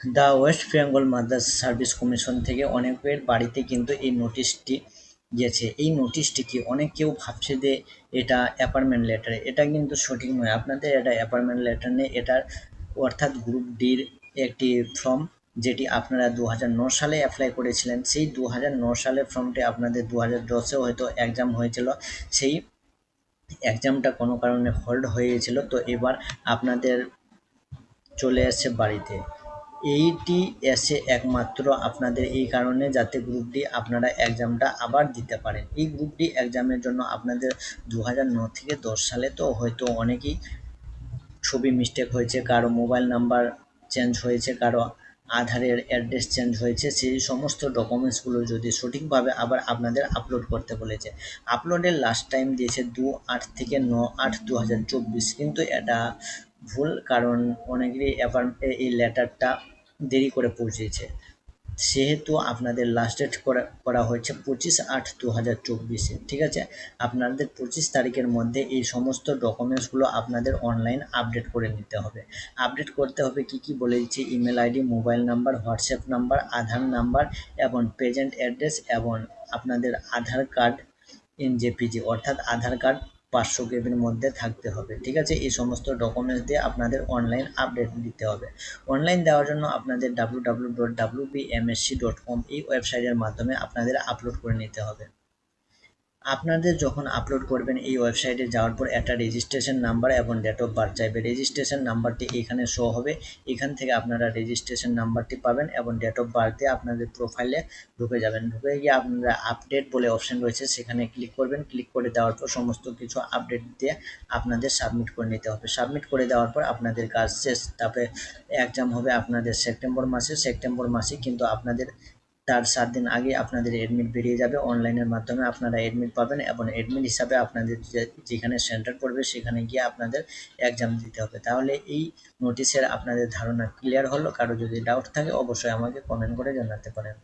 The West Bengal Madrasa service commission থেকে অনেকের বাড়িতে কিন্তু এই নোটিশটি গেছে। এই নোটিশটি কি অনেক কেউ ভাবছে যে এটা অ্যাপয়েন্টমেন্ট লেটার, এটা কিন্তু সঠিক নয়। আপনাদের এটা অ্যাপয়েন্টমেন্ট লেটার নেই, এটার অর্থাৎ গ্রুপ ডির একটি ফর্ম, যেটি আপনারা 2009 সালে অ্যাপ্লাই করেছিলেন। সেই 2009 সালের ফর্মটি আপনাদের 2010-এ হয়তো এক্সাম হয়েছিল। সেই এক্সামটা কোনো কারণে হোল্ড হয়ে গেছিলো, তো এবার আপনাদের চলে এসছে বাড়িতে। এইটি এসে একমাত্র আপনাদের এই কারণে, যাতে গ্রুপ ডি আপনারা এক্সামটা আবার দিতে পারেন। এই গ্রুপ ডি এক্সামের জন্য আপনাদের 2009 থেকে 10 সালে তো হয়তো অনেকেই ছবি মিস্টেক হয়েছে, কারো মোবাইল নাম্বার চেঞ্জ হয়েছে, কারো আধারের অ্যাড্রেস চেঞ্জ হয়েছে, সেই সমস্ত ডকুমেন্টসগুলো যদি সঠিকভাবে আবার আপনাদের আপলোড করতে বলেছে। আপলোডের লাস্ট টাইম দিয়েছে 2/8 থেকে 9/8/2024, কিন্তু এটা ভুল, কারণ অনেকেরই এই লেটারটা দেরি করে পৌঁছেছে। সেহেতু আপনাদের লাস্ট ডেট করা হয়েছে 25/8/2024-এ। ঠিক আছে, আপনাদের 25 তারিখের মধ্যে এই সমস্ত ডকুমেন্টসগুলো আপনাদের অনলাইন আপডেট করে নিতে হবে। আপডেট করতে হবে কি কি বলে দিচ্ছি: email ID, mobile number, WhatsApp number, Aadhaar number এবং প্রেজেন্ট অ্যাড্রেস, এবং আপনাদের আধার কার্ড ইন জেপিজি, অর্থাৎ আধার কার্ড 500 কেবির মধ্যে থাকতে হবে। ঠিক আছে, এই সমস্ত ডকুমেন্টস দিয়ে আপনাদের অনলাইন আপডেট দিতে হবে। অনলাইন দেওয়ার জন্য আপনাদের www.wbmsc.com এই ওয়েবসাইটের মাধ্যমে আপনাদের আপলোড করে নিতে হবে। আপনাদের যখন আপলোড করবেন এই ওয়েবসাইটে যাওয়ার পর একটা রেজিস্ট্রেশন নাম্বার এবং ডেট অফ বার্থ চাইবে। রেজিস্ট্রেশন নাম্বারটি এখানে শো হবে, এখান থেকে আপনারা রেজিস্ট্রেশন নাম্বারটি পাবেন এবং ডেট অফ বার্থ দিয়ে আপনাদের প্রোফাইলে ঢুকে যাবেন। ঢুকে গিয়ে আপনারা আপডেট বলে অপশন রয়েছে, সেখানে ক্লিক করবেন। ক্লিক করে দেওয়ার পর সমস্ত কিছু আপডেট দিয়ে আপনাদের সাবমিট করে নিতে হবে। সাবমিট করে দেওয়ার পর আপনাদের কাজ শেষ। তারপরে এক্সাম হবে আপনাদের সেপ্টেম্বর মাসে, কিন্তু আপনাদের তার 7 দিন আগে আপনাদের অ্যাডমিট বেরিয়ে যাবে। অনলাইনের মাধ্যমে আপনারা অ্যাডমিট পাবেন এবং অ্যাডমিট হিসাবে আপনাদের যেখানে সেন্টার পড়বে সেখানে গিয়ে আপনাদের এক্সাম দিতে হবে। তাহলে এই নোটিশের আপনাদের ধারণা ক্লিয়ার হলো? কারো যদি ডাউট থাকে অবশ্যই আমাকে কমেন্ট করে জানাতে পারেন।